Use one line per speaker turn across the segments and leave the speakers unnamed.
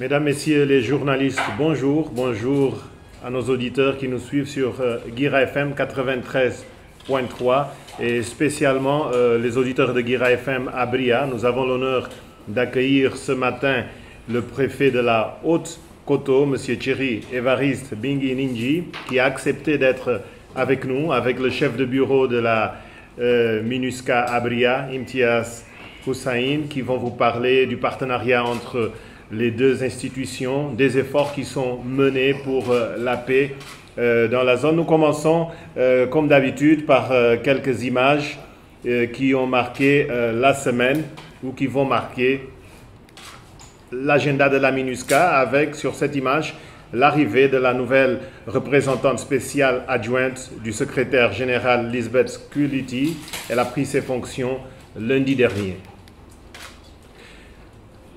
Mesdames, Messieurs les journalistes, bonjour. Bonjour à nos auditeurs qui nous suivent sur Guira FM 93.3 et spécialement les auditeurs de Guira FM à Bria. Nous avons l'honneur d'accueillir ce matin le préfet de la Haute-Koto, M. Thierry Évariste Bingi Ninji, qui a accepté d'être avec nous, avec le chef de bureau de la MINUSCA à Bria, Imtiaz Hussain, qui vont vous parler du partenariat entre les deux institutions, des efforts qui sont menés pour la paix dans la zone. Nous commençons, comme d'habitude, par quelques images qui ont marqué la semaine ou qui vont marquer l'agenda de la MINUSCA avec, sur cette image, l'arrivée de la nouvelle représentante spéciale adjointe du secrétaire général Lisbeth Sculiti. Elle a pris ses fonctions lundi dernier.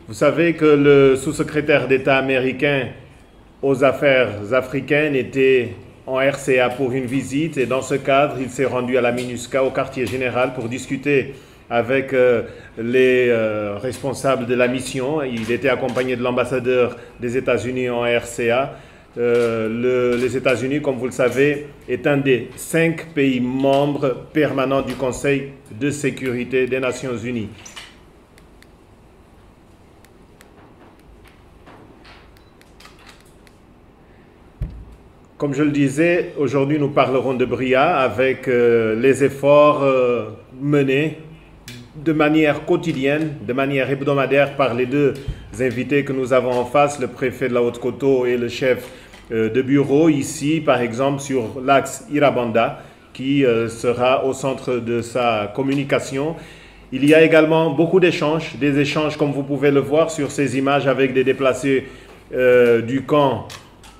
Vous savez que le sous-secrétaire d'État américain aux affaires africaines était en RCA pour une visite et dans ce cadre, il s'est rendu à la MINUSCA au quartier général pour discuter avec les responsables de la mission. Il était accompagné de l'ambassadeur des États-Unis en RCA. Les États-Unis, comme vous le savez, est un des 5 pays membres permanents du Conseil de sécurité des Nations Unies. Comme je le disais, aujourd'hui nous parlerons de Bria avec les efforts menés de manière quotidienne, de manière hebdomadaire par les deux invités que nous avons en face, le préfet de la Haute-Koto et le chef de bureau, ici par exemple sur l'axe Irabanda qui sera au centre de sa communication. Il y a également beaucoup d'échanges, des échanges comme vous pouvez le voir sur ces images avec des déplacés du camp.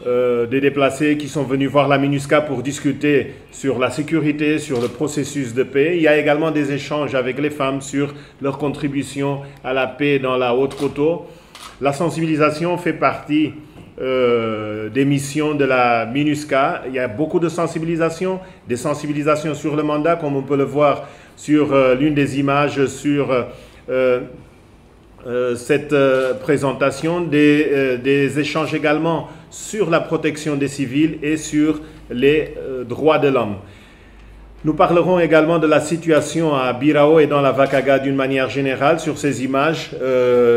Des déplacés qui sont venus voir la MINUSCA pour discuter sur la sécurité, sur le processus de paix. Il y a également des échanges avec les femmes sur leur contribution à la paix dans la Haute-Koto. La sensibilisation fait partie des missions de la MINUSCA. Il y a beaucoup de sensibilisation, des sensibilisations sur le mandat, comme on peut le voir sur l'une des images sur cette présentation, des échanges également sur la protection des civils et sur les droits de l'homme. Nous parlerons également de la situation à Birao et dans la Vakaga d'une manière générale. Sur ces images,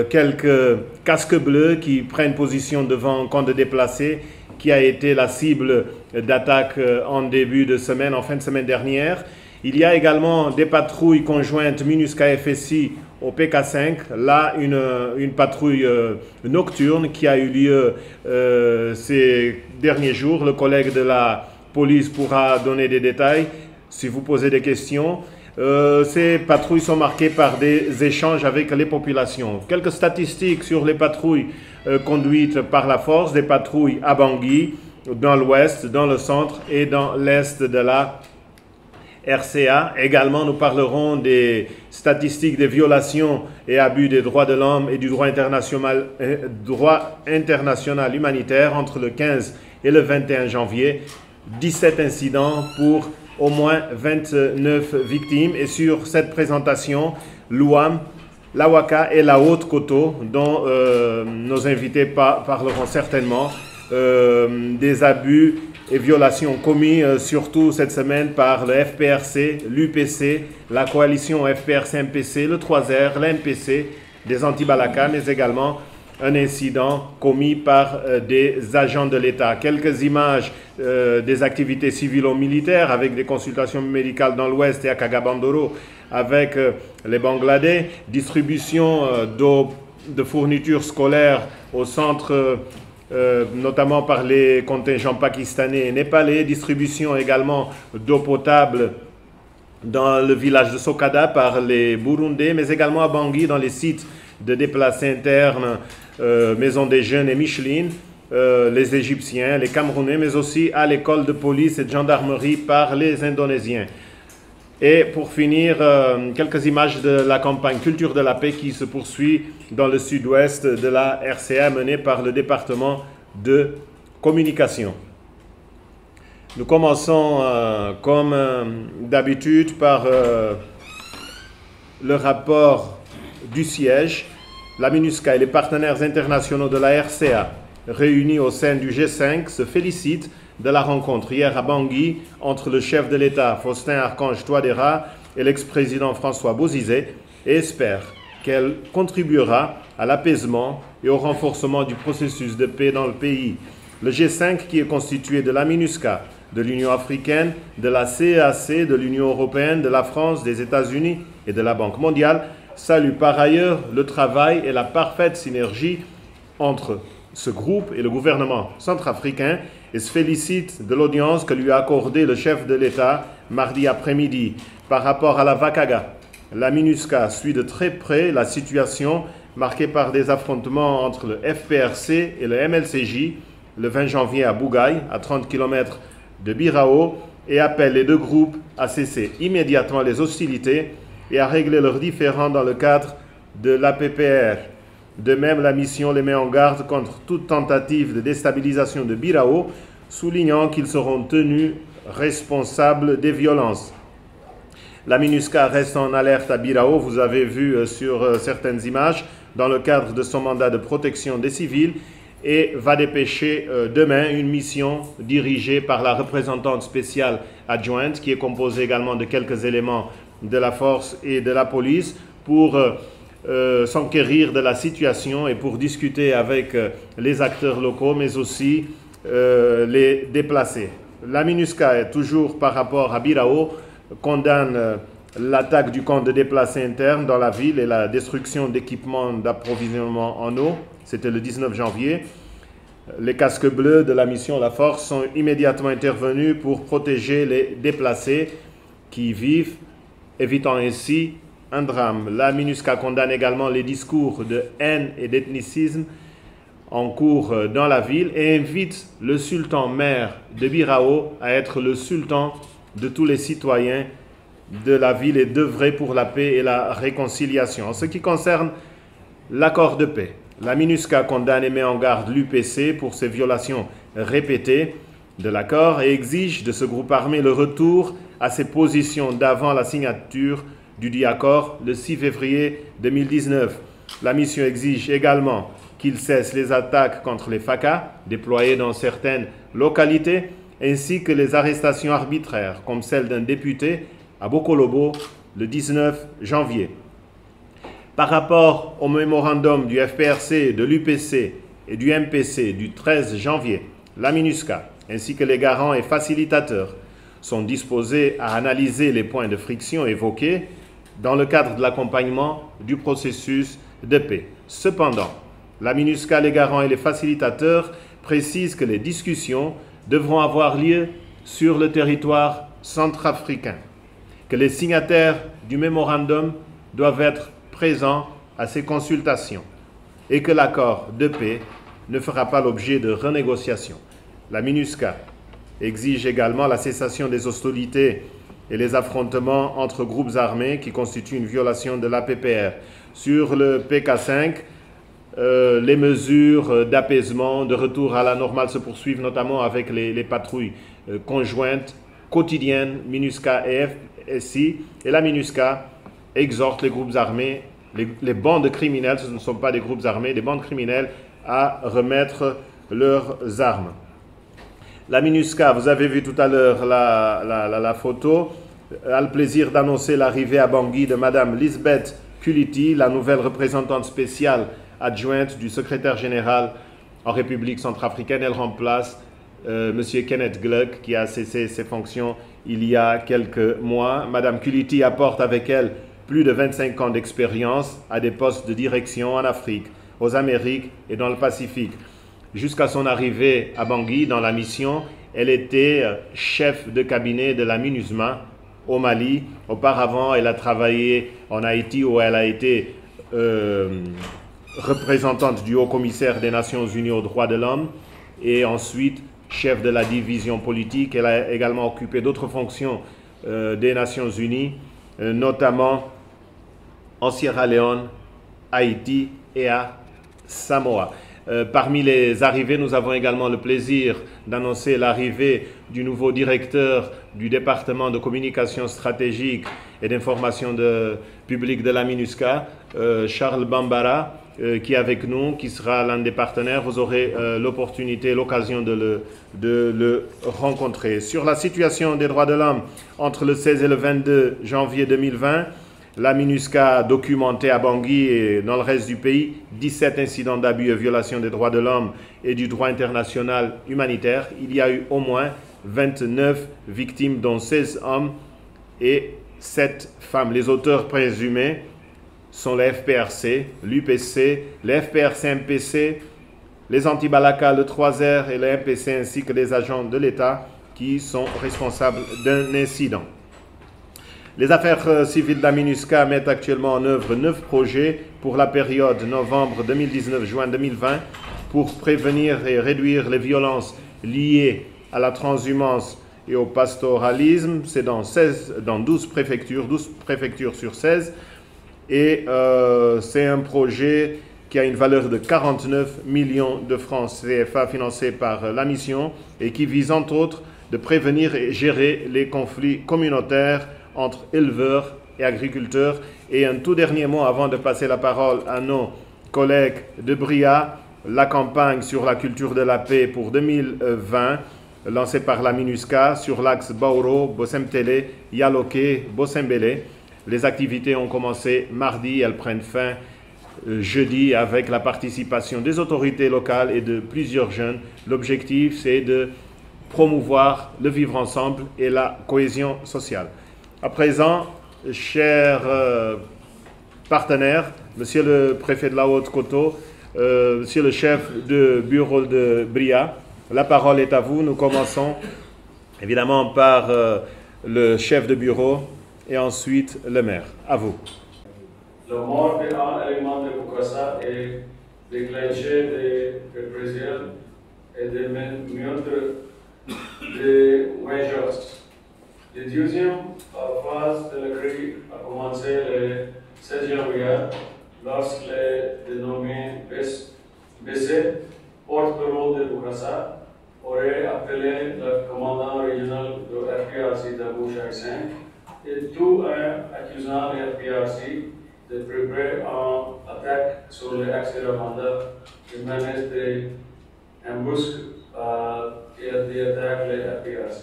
quelques casques bleus qui prennent position devant un camp de déplacés qui a été la cible d'attaque en début de semaine, en fin de semaine dernière. Il y a également des patrouilles conjointes MINUSCA-FSI au PK5, là une patrouille nocturne qui a eu lieu ces derniers jours. Le collègue de la police pourra donner des détails si vous posez des questions. Ces patrouilles sont marquées par des échanges avec les populations. Quelques statistiques sur les patrouilles conduites par la force, des patrouilles à Bangui, dans l'ouest, dans le centre et dans l'est de la RCA. Également, nous parlerons des statistiques des violations et abus des droits de l'homme et du droit international humanitaire entre le 15 et le 21 janvier. 17 incidents pour au moins 29 victimes. Et sur cette présentation, l'Ouam, l'Awaka et la Haute-Koto, dont nos invités parleront certainement, des abus et violations commis surtout cette semaine par le FPRC, l'UPC, la coalition FPRC-MPC, le 3R, l'MPC, des anti-Balaka, mais également un incident commis par des agents de l'État. Quelques images des activités civilo-militaires avec des consultations médicales dans l'Ouest et à Kagabandoro avec les Bangladais, distribution d'eau, de fournitures scolaires au centre notamment par les contingents pakistanais et népalais, distribution également d'eau potable dans le village de Sokada par les Burundais, mais également à Bangui dans les sites de déplacés internes, Maison des Jeunes et Micheline, les Égyptiens, les Camerounais, mais aussi à l'école de police et de gendarmerie par les Indonésiens. Et pour finir, quelques images de la campagne Culture de la paix qui se poursuit dans le sud-ouest de la RCA menée par le département de communication. Nous commençons comme d'habitude par le rapport du siège La MINUSCA et les partenaires internationaux de la RCA réunis au sein du G5 se félicitent de la rencontre hier à Bangui entre le chef de l'État Faustin Archange Touadéra et l'ex-président François Bozizé et espèrent qu'elle contribuera à l'apaisement et au renforcement du processus de paix dans le pays. Le G5, qui est constitué de la MINUSCA, de l'Union africaine, de la CEAC, de l'Union européenne, de la France, des États-Unis et de la Banque mondiale, salue par ailleurs le travail et la parfaite synergie entre ce groupe et le gouvernement centrafricain et se félicite de l'audience que lui a accordée le chef de l'État mardi après-midi. Par rapport à la Vakaga, la MINUSCA suit de très près la situation marquée par des affrontements entre le FPRC et le MLCJ le 20 janvier à Bougaï, à 30 km de Birao, et appelle les deux groupes à cesser immédiatement les hostilités et à régler leurs différends dans le cadre de l'APPR. De même, la mission les met en garde contre toute tentative de déstabilisation de Birao, soulignant qu'ils seront tenus responsables des violences. La MINUSCA reste en alerte à Birao, vous avez vu sur certaines images, dans le cadre de son mandat de protection des civils, et va dépêcher demain une mission dirigée par la représentante spéciale adjointe, qui est composée également de quelques éléments de la force et de la police, pour s'enquérir de la situation et pour discuter avec les acteurs locaux, mais aussi les déplacés. La MINUSCA, toujours par rapport à Birao, condamne l'attaque du camp de déplacés internes dans la ville et la destruction d'équipements d'approvisionnement en eau. C'était le 19 janvier. Les casques bleus de la mission La Force sont immédiatement intervenus pour protéger les déplacés qui vivent, évitant ainsi un drame. La MINUSCA condamne également les discours de haine et d'ethnicisme en cours dans la ville et invite le sultan maire de Birao à être le sultan de tous les citoyens de la ville et d'œuvrer pour la paix et la réconciliation. En ce qui concerne l'accord de paix, la MINUSCA condamne et met en garde l'UPC pour ses violations répétées de l'accord et exige de ce groupe armé le retour à ses positions d'avant la signature du dit accord le 6 février 2019. La mission exige également qu'il cesse les attaques contre les FACA déployées dans certaines localités ainsi que les arrestations arbitraires comme celle d'un député à Bokolobo le 19 janvier. Par rapport au mémorandum du FPRC, de l'UPC et du MPC du 13 janvier, la MINUSCA ainsi que les garants et facilitateurs sont disposés à analyser les points de friction évoqués dans le cadre de l'accompagnement du processus de paix. Cependant, la MINUSCA, les garants et les facilitateurs précisent que les discussions devront avoir lieu sur le territoire centrafricain, que les signataires du mémorandum doivent être présents à ces consultations et que l'accord de paix ne fera pas l'objet de renégociation. La MINUSCA exige également la cessation des hostilités et les affrontements entre groupes armés qui constituent une violation de l'APPR. Sur le PK5, les mesures d'apaisement, de retour à la normale se poursuivent notamment avec les patrouilles conjointes quotidiennes MINUSCA et FSI. Et la MINUSCA exhorte les groupes armés, les bandes criminelles, ce ne sont pas des groupes armés, des bandes criminelles, à remettre leurs armes. La MINUSCA, vous avez vu tout à l'heure la photo, a le plaisir d'annoncer l'arrivée à Bangui de Mme Lisbeth Kuliti, la nouvelle représentante spéciale adjointe du secrétaire général en République centrafricaine. Elle remplace M. Kenneth Gluck qui a cessé ses fonctions il y a quelques mois. Mme Kuliti apporte avec elle plus de 25 ans d'expérience à des postes de direction en Afrique, aux Amériques et dans le Pacifique. Jusqu'à son arrivée à Bangui, dans la mission, elle était chef de cabinet de la MINUSMA au Mali. Auparavant, elle a travaillé en Haïti où elle a été représentante du Haut-Commissaire des Nations Unies aux droits de l'homme et ensuite chef de la division politique. Elle a également occupé d'autres fonctions des Nations Unies, notamment en Sierra Leone, Haïti et à Samoa. Parmi les arrivées, nous avons également le plaisir d'annoncer l'arrivée du nouveau directeur du département de communication stratégique et d'information publique de la MINUSCA, Charles Bambara, qui est avec nous, qui sera l'un des partenaires. Vous aurez l'opportunité, l'occasion de le rencontrer. Sur la situation des droits de l'homme entre le 16 et le 22 janvier 2020, la MINUSCA a documenté à Bangui et dans le reste du pays 17 incidents d'abus et violation des droits de l'homme et du droit international humanitaire. Il y a eu au moins 29 victimes, dont 16 hommes et 7 femmes. Les auteurs présumés sont les FPRC, l'UPC, les FPRC-MPC, les anti-Balaka, le 3R et le MPC, ainsi que les agents de l'État qui sont responsables d'un incident. Les affaires civiles de la MINUSCA mettent actuellement en œuvre 9 projets pour la période novembre 2019-juin 2020 pour prévenir et réduire les violences liées à la transhumance et au pastoralisme. C'est dans 12 préfectures sur 16. Et c'est un projet qui a une valeur de 49 millions de francs CFA financé par la mission et qui vise entre autres de prévenir et gérer les conflits communautaires entre éleveurs et agriculteurs. Et un tout dernier mot avant de passer la parole à nos collègues de BRIA, la campagne sur la culture de la paix pour 2020, lancée par la MINUSCA sur l'axe Baoro, Bosemtele, Yaloke, Bosembele. Les activités ont commencé mardi, elles prennent fin jeudi avec la participation des autorités locales et de plusieurs jeunes. L'objectif, c'est de promouvoir le vivre ensemble et la cohésion sociale. À présent, chers partenaires, Monsieur le préfet de la Haute-Coteau, Monsieur le chef de bureau de BRIA, la parole est à vous. Nous commençons évidemment par le chef de bureau et ensuite le maire. À vous.
Le mort d'un élément de Bokassa est déclenché des représailles et des meurtres des Ouïghours. La deuxième phase de la crise a commencé le 16 janvier lorsque le dénommé BC, porte-parole de Bokassa, aurait appelé le commandant régional de FPRC d'Abou Chaïsen et tout en accusant le FPRC de préparer une attaque sur les ex-Rwanda qui menacent des embusques et des attaques les FPRC.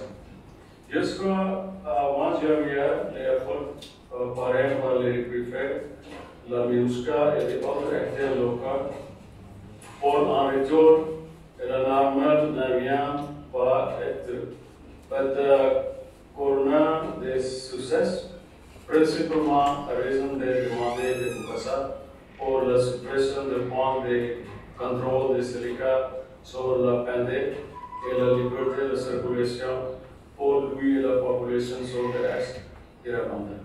Jusqu'à 11 janvier, les efforts parrainés par les préfets, la MINUSCA et les autres acteurs locaux pour un retour à la normale ne vient pas être couronné de succès, principalement à raison des demandes de Bokassa pour la suppression des points de contrôle de silica sur la Pendé et la liberté de circulation pour lui et la population sur l'Est de Rwanda.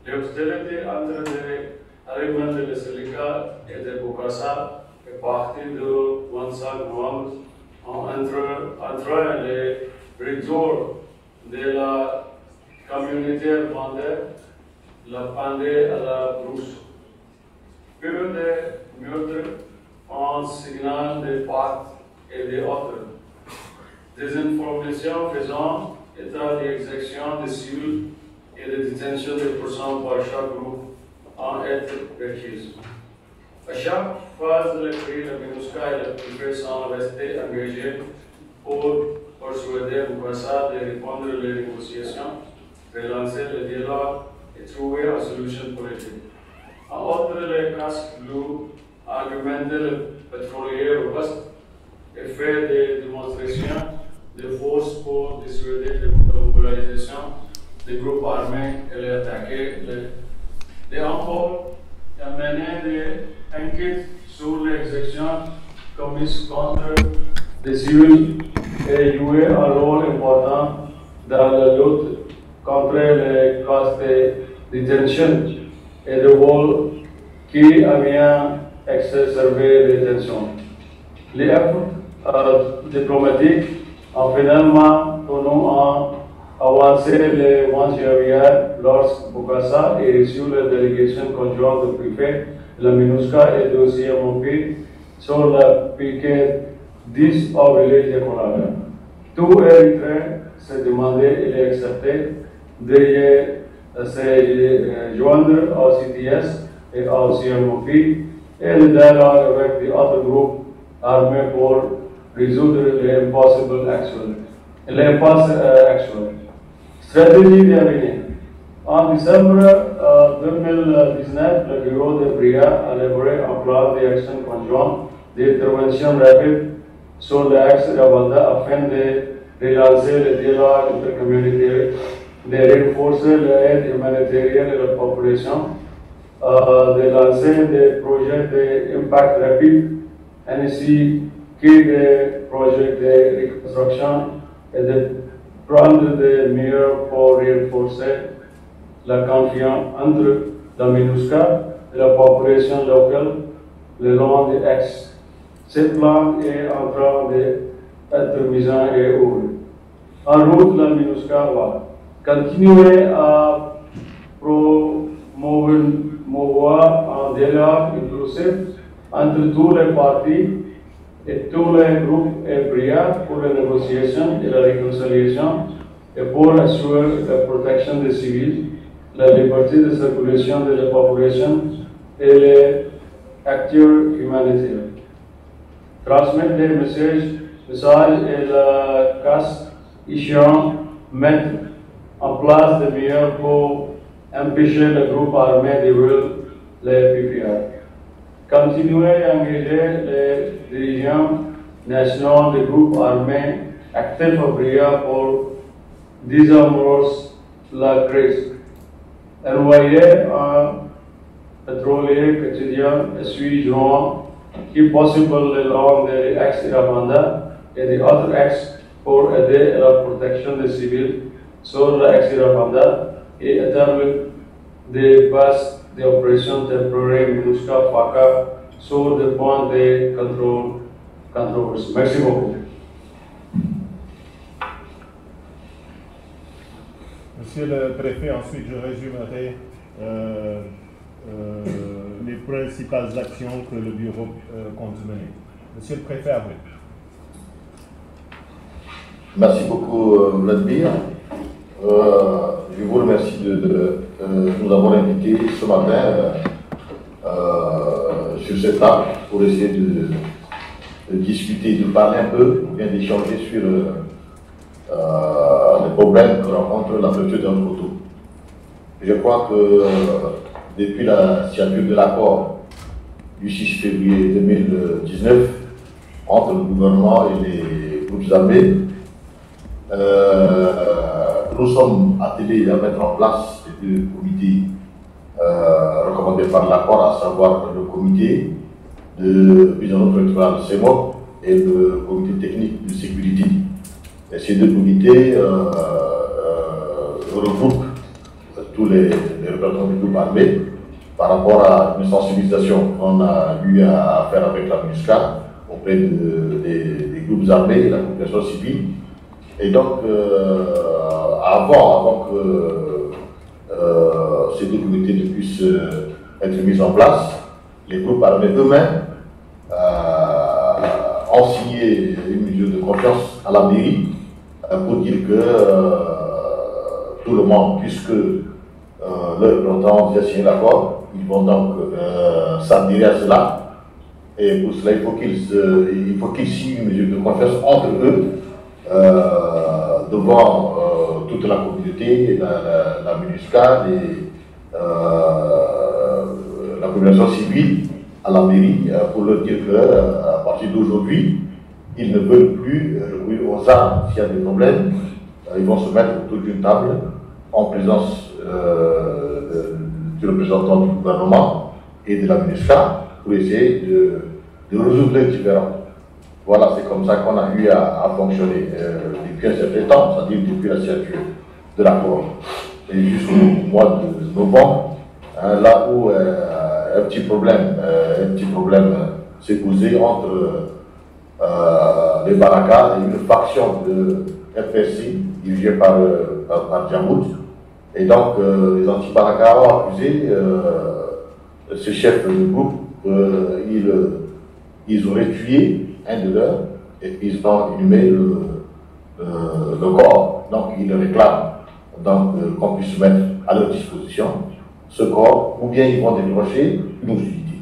Les hostilités entre les éléments de la silica et de Bokassa à partir du 25 novembre ont entraîné le retour de la communauté rwandaise, la Pendé à la brousse. Peu de meurtres en signal de part et de autres. Des informations faisant état d'exécution de civils et de détention de personnes par chaque groupe ont été requises. À chaque phase de la crise, la MINUSCA et le préfet sont restés engagés pour persuader Bokassa de répondre aux négociations, relancer le dialogue et trouver une solution politique. En outre, les casques bleus argumentaient le pétrolier robuste et fait des démonstrations de force pour dissuader la mobilisation des groupes armés et les attaquer. Les encore mené des enquêtes sur l'exécution commise contre des civils et joué un rôle important dans la lutte contre les causes de détention et de vol qui avaient exacerbé les tensions. Les efforts diplomatiques ont finalement avancé le 11 janvier lorsque Bokassa est reçu la délégation conjointe du préfet, la MINUSCA et du CMOP sur le piquet 10 au village de Konara. Tout Érythréen s'est demandé et accepté de se joindre au CTS et au CMOP et le dialogue avec les autres groupes armés pour résoudre l'impossible actuel. Stratégie d'avenir. En décembre 2019, le bureau de BRIA a élaboré un plan d'action conjoint d'intervention rapide sur l'axe Ravalda afin de relancer le dialogue intercommunautaire, de renforcer l'aide humanitaire à la population, de lancer des projets d'impact rapide ainsi que des projets de reconstruction et de prendre des mesures pour renforcer la confiance entre la MINUSCA et la population locale le long de l'axe. Ce plan est en train d'être mis en œuvre. En route, la MINUSCA va continuer à promouvoir un dialogue inclusif entre tous les partis et tous les groupes et BRIA pour la négociation et la réconciliation et pour assurer la protection des civils, la liberté de circulation de la population et les acteurs humanitaires. Transmettre des messages et la casse échéant, mettre en place des mesures pour empêcher le groupe armé de brûler les PPR. Continuer à engager les dirigeants nationaux des groupes armés actifs à BRIA pour désamorcer la crise. Envoyer un pétrolier quotidien suivant qui possible le long des axes Ramanda et des autres axes pour aider à la protection des civils sur l'axe Ramanda et établir des bases d'opération temporaires MINUSCA FACA sur des points de contrôle controversés. Merci beaucoup.
Monsieur le préfet, ensuite je résumerai les principales actions que le bureau compte mener. Monsieur le préfet, à vous.
Merci beaucoup, Vladimir. Je vous remercie de nous avoir invités ce matin sur cette table pour essayer de discuter, de parler un peu, ou bien d'échanger sur les problèmes que rencontre la clôture d'un poteau. Je crois que depuis la signature de l'accord du 6 février 2019 entre le gouvernement et les groupes armés, nous sommes attelés à mettre en place les deux comités recommandés par l'accord, à savoir le comité de vision territoriale CEMOP et le comité technique de sécurité. Et ces deux comités regroupent tous les représentants du groupe armé par rapport à une sensibilisation qu'on a eu à faire avec la MINUSCA auprès des groupes armés et de la population civile. Et donc, avant que ces deux comités ne puissent être mis en place, les groupes armés eux-mêmes ont signé une mesure de confiance à la mairie pour dire que tout le monde, puisque leurs représentants ont signé l'accord, ils vont donc s'adhérer à cela. Et pour cela, il faut qu'ils signent une mesure de confiance entre eux devant toute la communauté, la MINUSCA, la population civile à la mairie pour leur dire qu'à partir d'aujourd'hui, ils ne veulent plus recourir aux armes. S'il y a des problèmes, ils vont se mettre autour d'une table en présence du représentant du gouvernement et de la MINUSCA pour essayer de résoudre les différends. Voilà, c'est comme ça qu'on a eu à fonctionner depuis un certain temps, c'est-à-dire depuis la signature de l'accord. Et jusqu'au mois de novembre, là où un petit problème s'est posé entre les Baraka et une faction de FSI dirigée par Djamoud. Et donc, les anti-Baraka ont accusé ce chef de groupe qu'ils auraient tué un de leurs et puis ils ont inhumé le corps. Donc, ils réclament qu'on puisse mettre à leur disposition ce corps, ou bien ils vont déclencher une hostilité.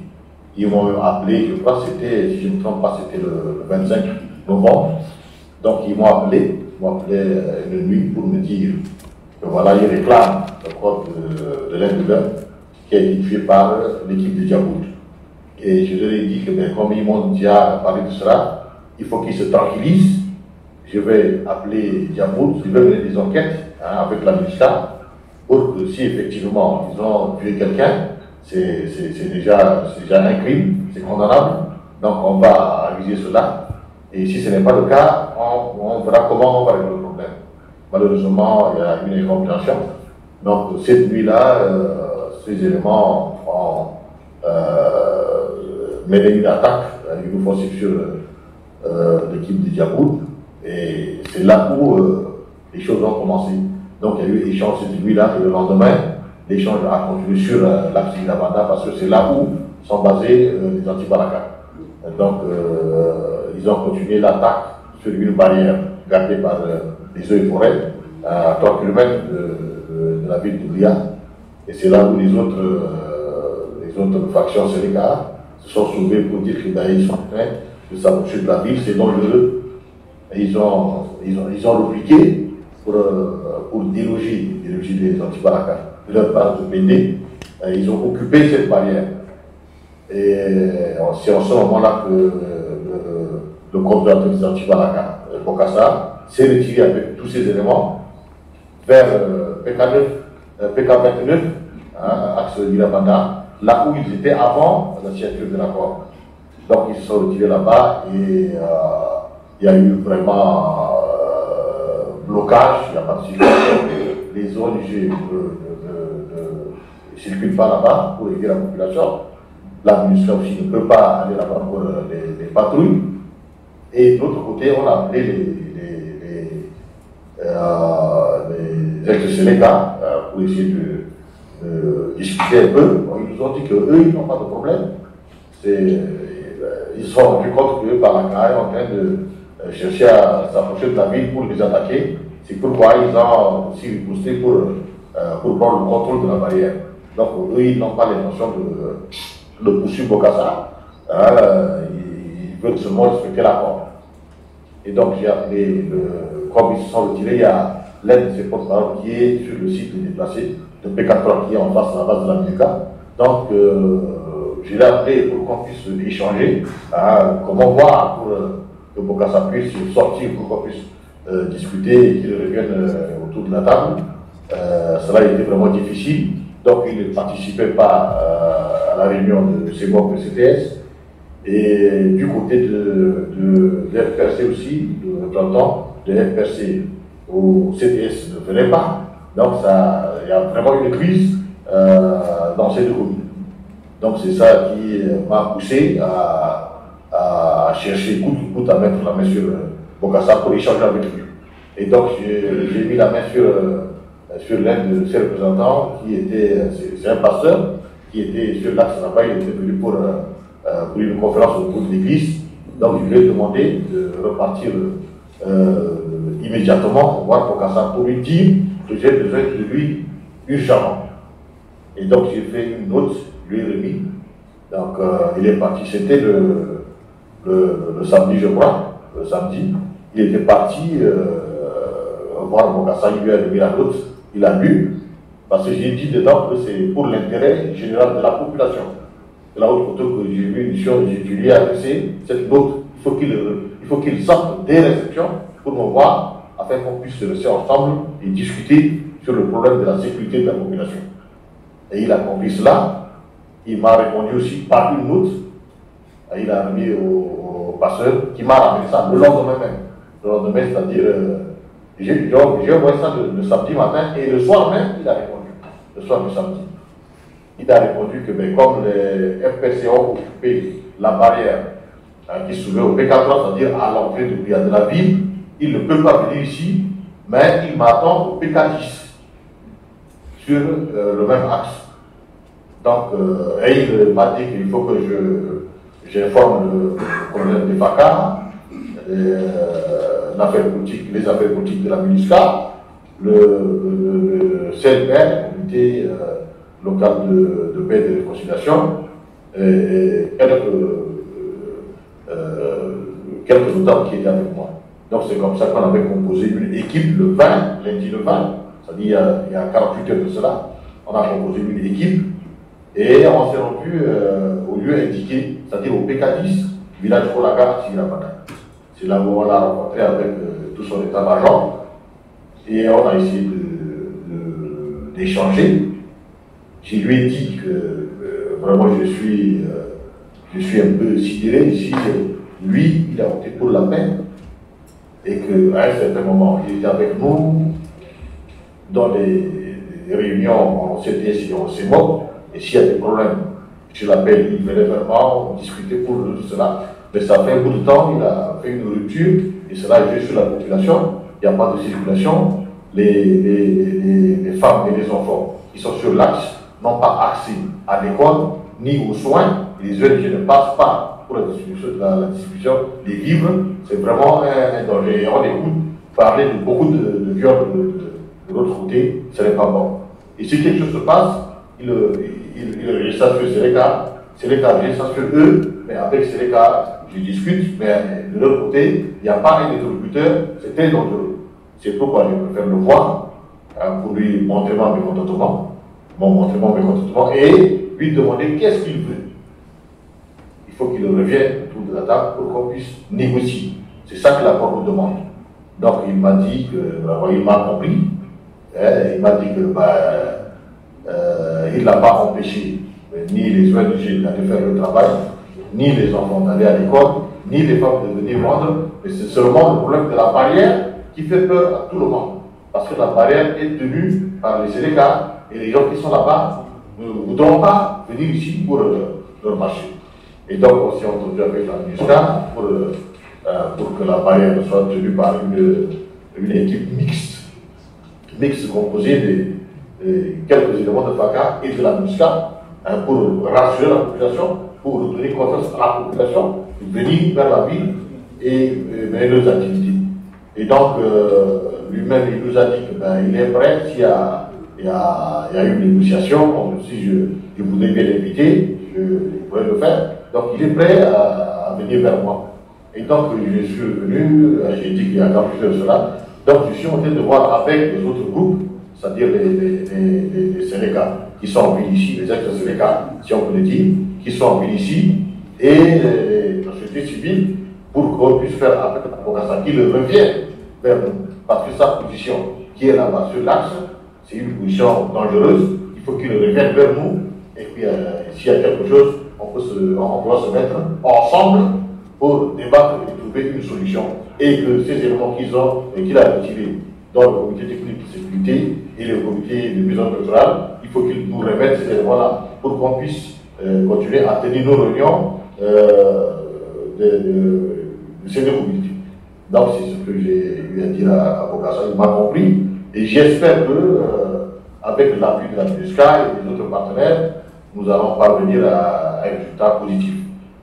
Ils m'ont appelé, je crois que c'était, si je ne me trompe pas, c'était le 25 novembre. Donc ils m'ont appelé une nuit pour me dire que voilà, ils réclament le corps de l'un de leurs qui a été tué par l'équipe de Djabout. Et je leur ai dit que comme ils m'ont déjà parlé de cela, il faut qu'ils se tranquillisent. Je vais appeler Djabout, je vais mener des enquêtes avec la MINUSCA pour que si effectivement ils ont tué quelqu'un, c'est déjà un crime, c'est condamnable. Donc on va aviser cela. Et si ce n'est pas le cas, on verra comment on va régler le problème. Malheureusement, il y a une incompréhension. Donc cette nuit-là, ces éléments ont mené une attaque, une offensive sur l'équipe de Djabout. Et c'est là où les choses ont commencé. Donc il y a eu échange cette nuit-là et le lendemain, l'échange a continué sur l'axe de Banda parce que c'est là où sont basés les anti-Baraka. Donc ils ont continué l'attaque sur une barrière gardée par les eaux et forêts à 3 km de la ville de Bria. Et c'est là où les autres factions sénégalaises se sont soulevées pour dire que ils sont en train de s'approcher de la ville, c'est dangereux. Et ils ont repliqué pour déloger les anti-Baraka de leur base de PD. Ils ont occupé cette barrière. Et c'est en ce moment-là que le coordonnateur des anti-Baraka, Bokassa, s'est retiré avec tous ces éléments vers PK29, axe de Irabanda, là où ils étaient avant la signature de l'accord. Donc ils se sont retirés là-bas et il y a eu vraiment blocage, il n'y a pas de circulation. Les ONG ne circulent pas là-bas pour aider la population. La MINUSCA aussi ne peut pas aller là-bas pour les patrouilles. Et de l'autre côté, on a appelé les ex-Sénégal pour essayer de discuter un peu. Bon, ils nous ont dit qu'eux, ils n'ont pas de problème. Ils se sont rendus compte que Baraka est en train de chercher à s'approcher de la ville pour les attaquer. C'est pourquoi ils ont aussi riposté pour prendre le contrôle de la barrière. Donc eux, ils n'ont pas l'intention de poursuivre Bokassa. Ils veulent seulement respecter l'accord. Et donc j'ai appelé, comme ils se sont retirés, il y a l'un de ces porte-parole qui est sur le site déplacé de P4 qui est en face de la base de la MINUSCA. Donc je l'ai appelé pour qu'on puisse échanger, comment voir pour que Bokassa puisse sortir, pour qu'on puisse discuter et qu'il revienne autour de la table. Cela a été vraiment difficile. Donc il ne participait pas à la réunion de ces membres de CTS. Et du côté de FPRC aussi, le représentant de FPRC au CTS ne venait pas. Donc il y a vraiment une crise dans ces deux communes. Donc c'est ça qui m'a poussé à chercher coûte que coûte à mettre la main sur Bokassa pour échanger avec lui. Et donc j'ai mis la main sur l'un de ses représentants qui était, c'est un pasteur, qui était sur l'axe là-bas, il était venu pour une conférence au cours de l'église. Donc je lui ai demandé de repartir immédiatement voir Bokassa pour lui dire que j'ai besoin de lui urgemment. Et donc j'ai fait une note, lui ai remis. Donc il est parti, c'était le samedi je crois, le samedi. Il était parti voir Bokassa, il lui a remis la note, il a lu, parce que j'ai dit dedans que c'est pour l'intérêt général de la population. De la haute côté que j'ai vu une chose, j'ai lui ai adressé cette note, il faut qu'il sorte des réceptions pour me voir, afin qu'on puisse rester ensemble et discuter sur le problème de la sécurité de la population. Et il a compris cela, il m'a répondu aussi par une note, il a remis au pasteur qui m'a ramené ça le lendemain même. Le lendemain, c'est-à-dire, j'ai envoyé ça le samedi matin et le soir même, il a répondu, le soir du samedi. Il a répondu que comme les FPC ont occupé la barrière qui se trouvait au P4, c'est-à-dire à l'entrée de la ville, il ne peut pas venir ici, mais il m'attend au P410 sur le même axe. Donc, il m'a dit qu'il faut que j'informe le colonel de Faka, les affaires politiques de la MINUSCA, le CLPR, le comité local de paix et de réconciliation, quelques notables qui étaient avec moi. Donc c'est comme ça qu'on avait composé une équipe le 20, lundi le 20, c'est-à-dire il y a 48 heures de cela, on a composé une équipe et on s'est rendu au lieu indiqué, c'est-à-dire au PK10, village Kolaga, Sirabana. C'est là où on l'a rencontré avec tout son état-major et on a essayé d'échanger. Je lui ai dit que vraiment je suis un peu sidéré ici. Lui, il a opté pour la paix et qu'à un certain moment, il était avec nous dans les réunions en CDS et en CEMOC. Et s'il y a des problèmes, je l'appelle, il venait vers moi, on discutait pour cela. Mais ça fait un bout de temps, il a fait une rupture et cela est juste sur la population. Il n'y a pas de circulation. Les femmes et les enfants qui sont sur l'axe n'ont pas accès à l'école ni aux soins. Les ONG ne passent pas pour la distribution des vivres. C'est vraiment un danger. Et on écoute parler de beaucoup de viols de l'autre côté, ce n'est pas bon. Et si quelque chose se passe, il registre sur Séléka. Séléka registre sur eux, mais avec Séléka, je discute, mais de l'autre côté, il n'y a pas un interlocuteur, c'est très dangereux. C'est pourquoi je préfère le voir pour lui montrer mon mécontentement, et lui demander qu'est-ce qu'il veut. Il faut qu'il revienne autour de la table pour qu'on puisse négocier. C'est ça que l'accord nous demande. Donc il m'a dit que, il m'a compris, il m'a dit que il n'a pas empêché ni les ONG d'aller faire le travail, ni les enfants d'aller à l'école, ni les femmes de venir vendre, mais c'est seulement le problème de la barrière qui fait peur à tout le monde. Parce que la barrière est tenue par les Sénégal et les gens qui sont là-bas ne voudront pas venir ici pour leur marché. Et donc on s'est entendu avec la MINUSCA pour que la barrière soit tenue par une équipe mixte composée de quelques éléments de FACA et de la MINUSCA pour rassurer la population, pour donner confiance à la population, venir vers la ville et mener nos activités. Et donc, lui-même, il nous a dit qu'il est prêt, s'il y a une négociation, si je voudrais bien l'inviter, je pourrais le faire. Donc, il est prêt à venir vers moi. Et donc, je suis venu, j'ai dit qu'il y a 48 heures cela. Donc, je suis en train de voir avec les autres groupes, c'est-à-dire les Sénégal qui sont en ville ici, les ex-Sénégal, si on peut le dire, qui sont en ville ici, et la société civile, pour qu'on puisse faire appel à Bokassa, qui le revient vers nous. Parce que sa position, qui est là-bas sur l'axe, c'est une position dangereuse, il faut qu'il revienne vers nous, et puis s'il y a quelque chose, on doit se mettre ensemble pour débattre et trouver une solution. Et que ces éléments qu'il a retirés dans le comité technique de sécurité et le comité de maison électorale, il faut qu'ils nous remettent ces éléments-là pour qu'on puisse continuer à tenir nos réunions de ces deux comités. Donc c'est ce que j'ai eu à dire à Bokassa, il m'a compris, et j'espère que avec l'appui de la MINUSCA et des autres partenaires, nous allons parvenir à un résultat positif.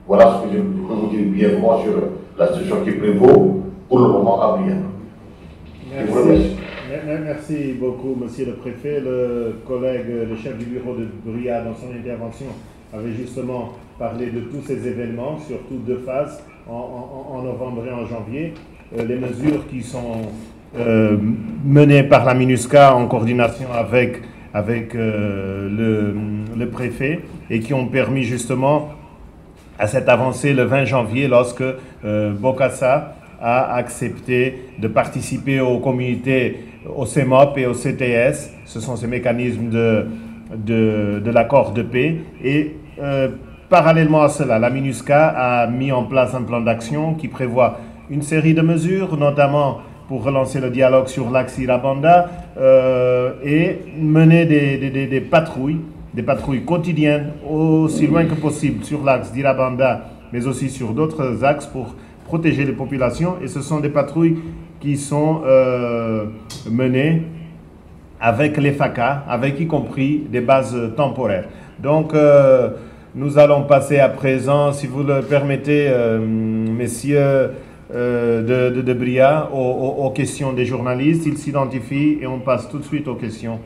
Voilà ce que je peux vous dire brièvement sur la situation qui prévaut pour le moment à Brienne.
Merci beaucoup, monsieur le préfet. Le collègue, le chef du bureau de Bria, dans son intervention, avait justement parlé de tous ces événements, surtout deux phases, en novembre et en janvier. Les mesures qui sont menées par la MINUSCA en coordination avec le préfet et qui ont permis justement à cette avancée le 20 janvier lorsque Bokassa a accepté de participer aux communautés, au CEMOP et au CTS. Ce sont ces mécanismes de l'accord de paix. Et parallèlement à cela, la MINUSCA a mis en place un plan d'action qui prévoit une série de mesures, notamment pour relancer le dialogue sur l'axe Irabanda et mener des patrouilles quotidiennes aussi loin que possible sur l'axe d'Irabanda, mais aussi sur d'autres axes pour protéger les populations. Et ce sont des patrouilles qui sont menées avec les FACA, avec y compris des bases temporaires. Donc, nous allons passer à présent, si vous le permettez, messieurs de Bria, aux questions des journalistes. Ils s'identifient et on passe tout de suite aux questions